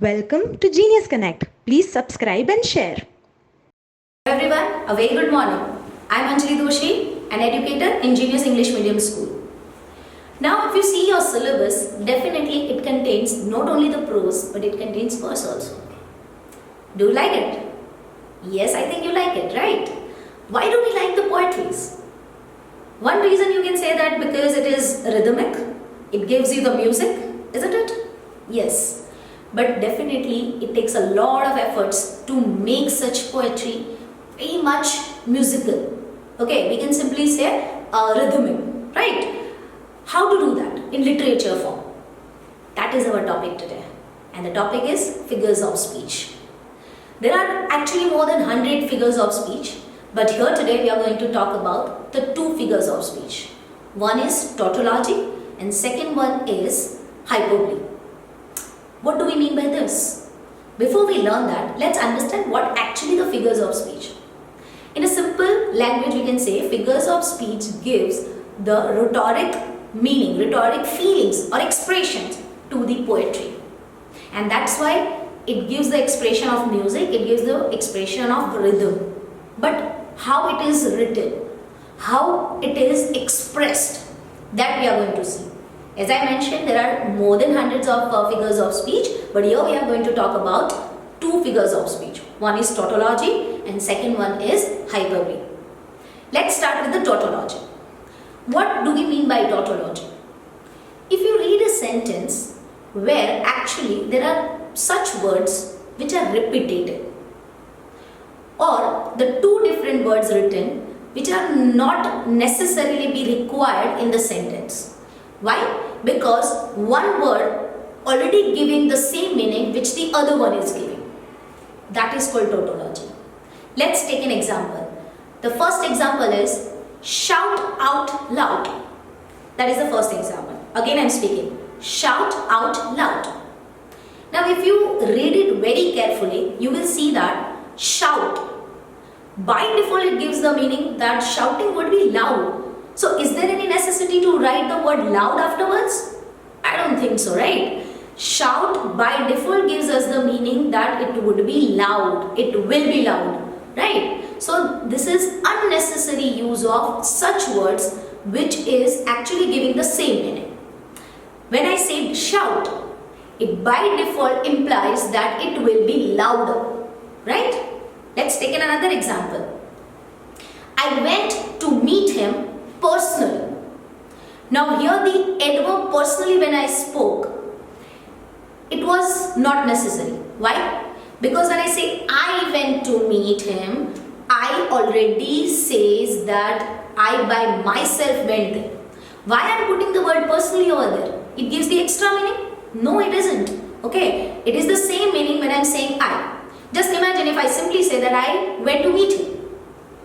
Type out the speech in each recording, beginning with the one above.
Welcome to Genius Connect. Please subscribe and share. Hello everyone, a very good morning. I am Anjali Doshi, an educator in Genius English Medium School. Now if you see your syllabus, definitely it contains not only the prose but it contains verse also. Do you like it? Yes, I think you like it, right? Why do we like the poetries? One reason you can say that because it is rhythmic, it gives you the music, isn't it? Yes. But definitely it takes a lot of efforts to make such poetry very much musical. Okay, we can simply say rhythmic, right? How to do that in literature form? That is our topic today. And the topic is figures of speech. There are actually more than 100 figures of speech, but here today we are going to talk about the two figures of speech. One is tautology and second one is hyperbole. What do we mean by this? Before we learn that, let's understand what actually the figures of speech. In a simple language, we can say figures of speech gives the rhetoric meaning, rhetoric feelings or expressions to the poetry. And that's why it gives the expression of music, it gives the expression of rhythm. But how it is written, how it is expressed, that we are going to see. As I mentioned, there are more than hundreds of figures of speech, but here we are going to talk about two figures of speech. One is tautology and second one is hyperbole. Let's start with the tautology. What do we mean by tautology? If you read a sentence where actually there are such words which are repetitive, or the two different words written which are not necessarily be required in the sentence. Why? Because one word already giving the same meaning which the other one is giving. That is called tautology. Let's take an example. The first example is shout out loud. That is the first example. Again I am speaking. Shout out loud. Now if you read it very carefully, you will see that shout, by default it gives the meaning that shouting would be loud. So is there any necessity to write the word loud afterwards? I don't think so, right? Shout by default gives us the meaning that it would be loud, it will be loud, right? So this is unnecessary use of such words which is actually giving the same meaning. When I say shout, it by default implies that it will be louder, right? Let's take another example. I went to meet him personally. Now here the adverb personally when I spoke, it was not necessary. Why? Because when I say I went to meet him, I already says that I by myself went there. Why I am putting the word personally over there? It gives the extra meaning? No, it isn't. Okay, it is the same meaning when I am saying I. Just imagine if I simply say that I went to meet him.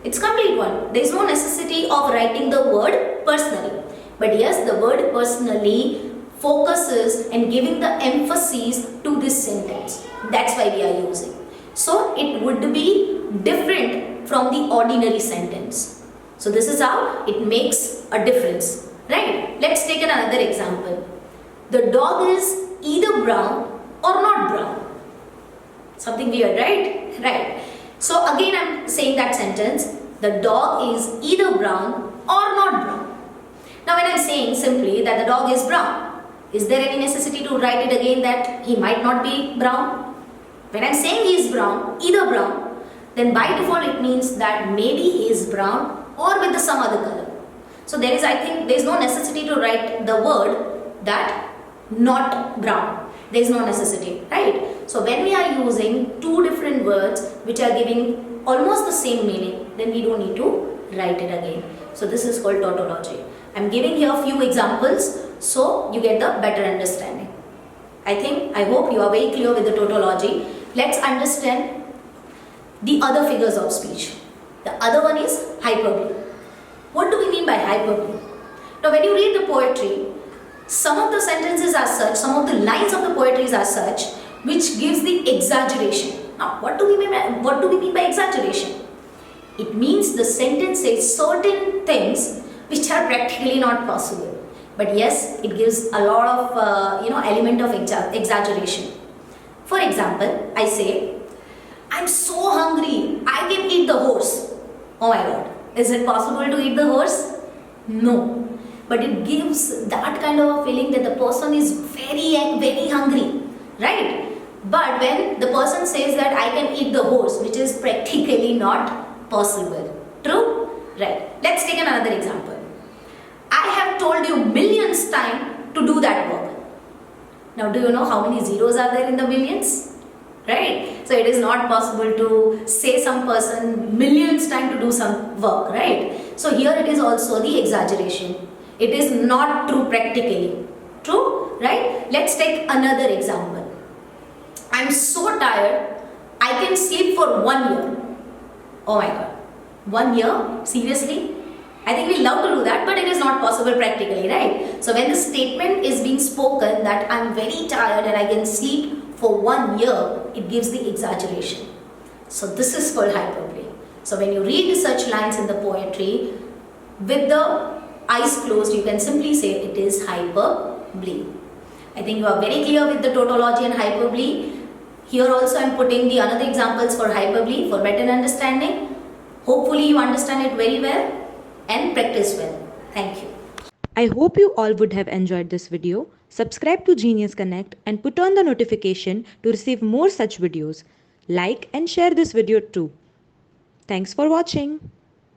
It's complete one. There is no necessity of writing the word personally. But yes, the word personally focuses and giving the emphasis to this sentence. That's why we are using. So it would be different from the ordinary sentence. So this is how it makes a difference. Right? Let's take another example. The dog is either brown or not brown. Something weird, right? Right. So again I am saying that sentence, the dog is either brown or not brown. Now when I am saying simply that the dog is brown, is there any necessity to write it again that he might not be brown? When I am saying he is brown, either brown, then by default it means that maybe he is brown or with some other color. So there is, I think, there is no necessity to write the word that not brown. There is no necessity, right? So when we are using two different words which are giving almost the same meaning, then we don't need to write it again. So this is called tautology. I am giving here a few examples so you get the better understanding. I hope you are very clear with the tautology. Let's understand the other figures of speech. The other one is hyperbole. What do we mean by hyperbole? Now when you read the poetry, some of the sentences are such, some of the lines of the poetry are such which gives the exaggeration. Now what do we mean by exaggeration? It means the sentence says certain things which are practically not possible. But yes, it gives a lot of element of exaggeration. For example, I say, I'm so hungry, I can eat the horse. Oh my god, is it possible to eat the horse? No. But it gives that kind of a feeling that the person is very, very hungry, right? But when the person says that I can eat the horse, which is practically not possible. True? Right. Let's take another example. I have told you millions times to do that work. Now, do you know how many zeros are there in the millions? Right? So, it is not possible to say some person millions times to do some work, right? So, here it is also the exaggeration. It is not true practically. True? Right? Let's take another example. I'm so tired, I can sleep for 1 year. Oh my god. 1 year? Seriously? I think we love to do that, but it is not possible practically, right? So when the statement is being spoken that I'm very tired and I can sleep for 1 year, it gives the exaggeration. So this is called hyperbole. So when you read such lines in the poetry, with the eyes closed, you can simply say it is hyperbole. I think you are very clear with the tautology and hyperbole. Here also I am putting the another examples for hyperbole for better understanding. Hopefully you understand it very well and practice well. Thank you. I hope you all would have enjoyed this video. Subscribe to Genius Connect and put on the notification to receive more such videos. Like and share this video too. Thanks for watching.